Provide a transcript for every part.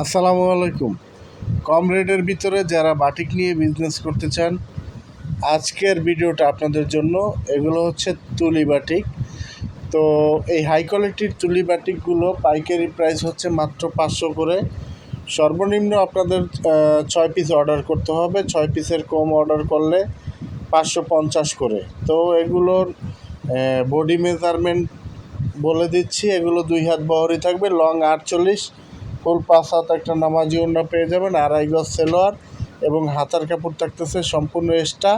আসসালামু আলাইকুম। কম রেটের ভিতরে যারা বাটিক নিয়ে বিজনেস করতে চান, আজকের ভিডিওটা আপনাদের জন্য। এগুলো হচ্ছে তুলি বাটিক। তো এই হাই কোয়ালিটির তুলি বাটিকগুলো পাইকারি প্রাইস হচ্ছে মাত্র 500 করে। সর্বনিম্ন আপনাদের 6 পিস অর্ডার করতে হবে। 6 পিসের কম অর্ডার করলে 550 করে। তো এগুলোর বডি মেজারমেন্ট বলে দিচ্ছি। এগুলো 2 হাত বহরই থাকবে, লং 48, ফুল 5 হাত একটা নামাজি ওড়না পেয়ে যাবেন, 2.5 গজ সেলোয়ার এবং হাতার কাপড় থাকতেছে সম্পূর্ণ এক্সট্রা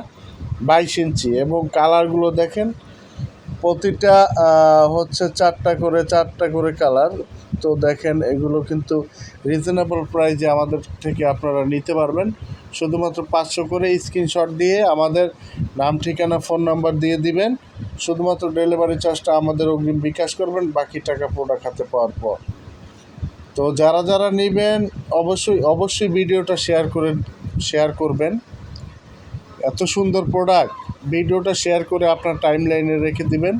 22 ইঞ্চি। এবং কালারগুলো দেখেন, প্রতিটা হচ্ছে চারটা করে কালার। তো দেখেন, এগুলো কিন্তু রিজনেবল প্রাইসে আমাদের থেকে আপনারা নিতে পারবেন। শুধুমাত্র 500 করে স্ক্রিনশট দিয়ে আমাদের নাম, ঠিকানা, ফোন নাম্বার দিয়ে দিবেন। শুধুমাত্র ডেলিভারি চার্জটা আমাদের অগ্রিম বিকাশ করবেন, বাকি টাকা প্রোডাক্ট হাতে পাওয়ার পর। তো যারা নেবেন অবশ্যই ভিডিওটা শেয়ার করবেন। এত সুন্দর প্রোডাক্ট, ভিডিওটা শেয়ার করে আপনার টাইম লাইনে রেখে দিবেন।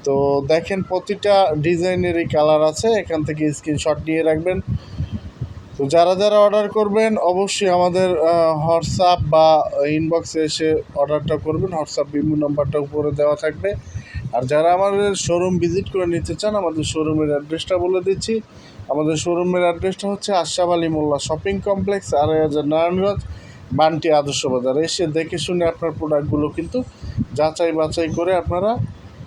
তো দেখেন, প্রতিটা ডিজাইনেরই কালার আছে, এখান থেকে স্ক্রিনশট নিয়ে রাখবেন। তো যারা অর্ডার করবেন অবশ্যই আমাদের হোয়াটসঅ্যাপ বা ইনবক্সে এসে অর্ডারটা করবেন। হোয়াটসঅ্যাপ বিমো নাম্বারটা উপরে দেওয়া থাকবে। আর যারা আমাদের শোরুম ভিজিট করে নিতে চান, আমাদের শোরুমের অ্যাড্রেসটা বলে দিচ্ছি। আমাদের শোরুমের অ্যাড্রেসটা হচ্ছে আশরাফ আলী মোল্লা শপিং কমপ্লেক্স, 2.5 নারায়ণগঞ্জ, বান্টি আদর্শ বাজার। এসে দেখে শুনে আপনার প্রোডাক্টগুলো কিন্তু যাচাই বাছাই করে আপনারা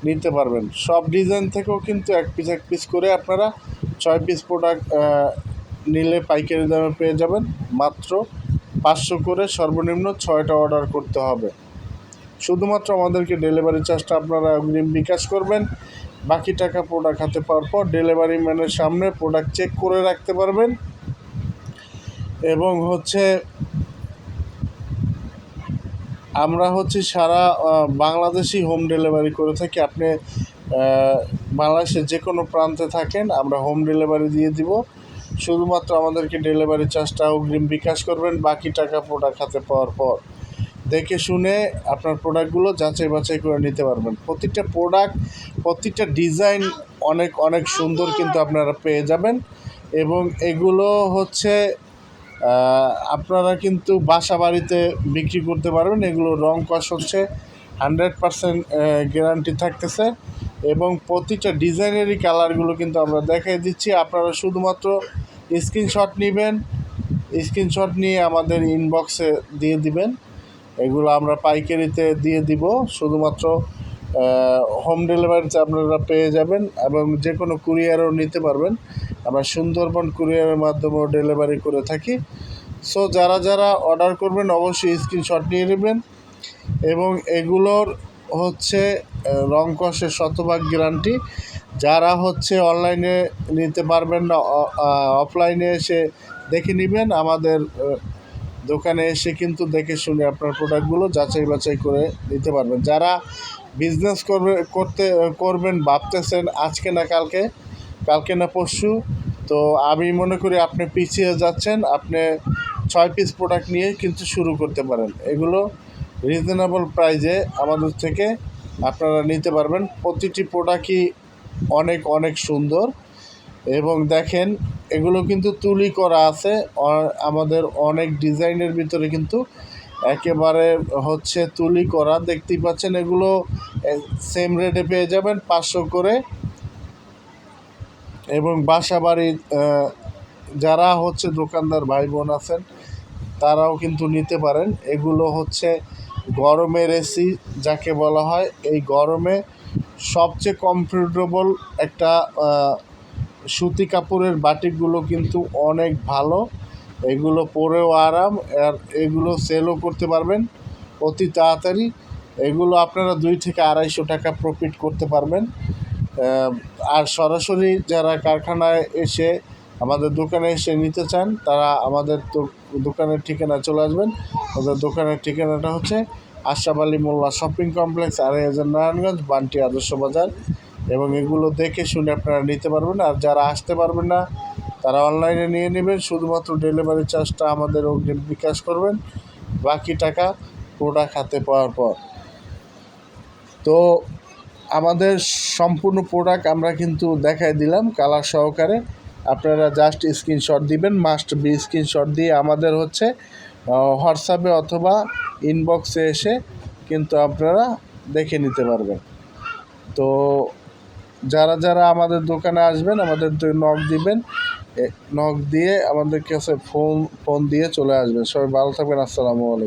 নিতে পারবেন। সব ডিজাইন থেকেও কিন্তু এক পিস করে আপনারা 6 পিস প্রোডাক্ট নিলে পাইকারি দামে পেয়ে যাবেন। মাত্র 500 করে সর্বনিম্ন 6টা অর্ডার করতে হবে। শুধুমাত্র আমাদেরকে ডেলিভারি চার্জটা আপনারা অগ্রিম বিকাশ করবেন, বাকি টাকা প্রোডাক্ট হাতে পাওয়ার পর ডেলিভারি ম্যানের সামনে প্রোডাক্ট চেক করে রাখতে পারবেন। এবং আমরা সারা বাংলাদেশই হোম ডেলিভারি করে থাকি। আপনি বাংলাদেশের যে কোনো প্রান্তে থাকেন, আমরা হোম ডেলিভারি দিয়ে দিব। শুধুমাত্র আমাদেরকে ডেলিভারি চার্জটা অগ্রিম বিকাশ করবেন, বাকি টাকা প্রোডাক্ট হাতে পাওয়ার পর দেখে শুনে আপনার প্রোডাক্টগুলো যাচাই বাছাই করে নিতে পারবেন। প্রতিটা ডিজাইন অনেক সুন্দর কিন্তু আপনারা পেয়ে যাবেন। এবং এগুলো আপনারা কিন্তু বাসা বাড়িতে বিক্রি করতে পারবেন। এগুলো রং কস 100% গ্যারান্টি থাকতেছে। এবং প্রতিটা ডিজাইনেরই কালারগুলো কিন্তু আমরা দেখাই দিচ্ছি। আপনারা শুধুমাত্র স্ক্রিনশট নেবেন, স্ক্রিনশট নিয়ে আমাদের ইনবক্সে দিয়ে দিবেন। এগুলো আমরা পাইকারিতে দিয়ে দিব। শুধুমাত্র হোম ডেলিভারিতে আপনারা পেয়ে যাবেন এবং যে কোনো কুরিয়ারও নিতে পারবেন। আমরা সুন্দরবন কুরিয়ারের মাধ্যমেও ডেলিভারি করে থাকি। সো যারা অর্ডার করবেন অবশ্যই স্ক্রিনশট নিয়ে নেবেন। এবং এগুলোর রং কষের 100% গ্যারান্টি। যারা অনলাইনে নিতে পারবেন না, অফলাইনে এসে দেখে নেবেন। আমাদের দোকানে এসে কিন্তু দেখে শুনে আপনার প্রোডাক্টগুলো যাচাই বাছাই করে নিতে পারবেন। যারা বিজনেস করবেন ভাবতেছেন আজকে না কালকে না পরশু, তো আমি মনে করি আপনি পিছিয়ে যাচ্ছেন। আপনি 6 পিস প্রোডাক্ট নিয়ে কিন্তু শুরু করতে পারেন। এগুলো রিজনেবল প্রাইজে আমাদের থেকে আপনারা নিতে পারবেন। প্রতিটি প্রোডাক্টই অনেক সুন্দর। এবং দেখেন, এগুলো কিন্তু তুলি করা আছে। আমাদের অনেক ডিজাইনের ভিতরে কিন্তু একেবারে তুলি করা, দেখতেই পাচ্ছেন। এগুলো সেম রেটে পেয়ে যাবেন, 500 করে। এবং বাসা বাড়ি যারা দোকানদার ভাই বোন আছেন, তারাও কিন্তু নিতে পারেন। এগুলো গরমের এসি যাকে বলা হয়, এই গরমে সবচেয়ে কমফোর্টেবল একটা সুতি কাপড়ের বাটিকগুলো কিন্তু অনেক ভালো। এগুলো পরেও আরাম, আর এগুলো সেলও করতে পারবেন অতি তাড়াতাড়ি। এগুলো আপনারা 2 থেকে 250 টাকা প্রফিট করতে পারবেন। আর সরাসরি যারা কারখানায় এসে আমাদের দোকানে এসে নিতে চান, তারা আমাদের দোকানের ঠিকানা চলে আসবেন। আমাদের দোকানের ঠিকানাটা আশরাফ আলী মোল্লা শপিং কমপ্লেক্স, 2.5 নারায়ণগঞ্জ, বান্টি আদর্শ বাজার। এবং এগুলো দেখে শুনে আপনারা নিতে পারবেন। আর যারা আসতে পারবেন না, তারা অনলাইনে নিয়ে নেবেন। শুধুমাত্র ডেলিভারি চার্জটা আমাদের অগ্রিম বিকাশ করবেন, বাকি টাকা প্রোডাক্ট হাতে পাওয়ার পর। তো আমাদের সম্পূর্ণ প্রোডাক্ট আমরা কিন্তু দেখাই দিলাম কালার সহকারে। আপনারা জাস্ট স্ক্রিনশট দিবেন, মাস্ট বি স্ক্রিনশট দিয়ে আমাদের হচ্ছে হোয়াটসঅ্যাপে অথবা ইনবক্সে এসে কিন্তু আপনারা দেখে নিতে পারবেন। তো যারা যারা আমাদের দোকানে আসবেন আমাদের নক দিবেন, নক দিয়ে আমাদের কাছে ফোন দিয়ে চলে আসবেন। সবাই ভালো থাকবেন। আসসালামু আলাইকুম।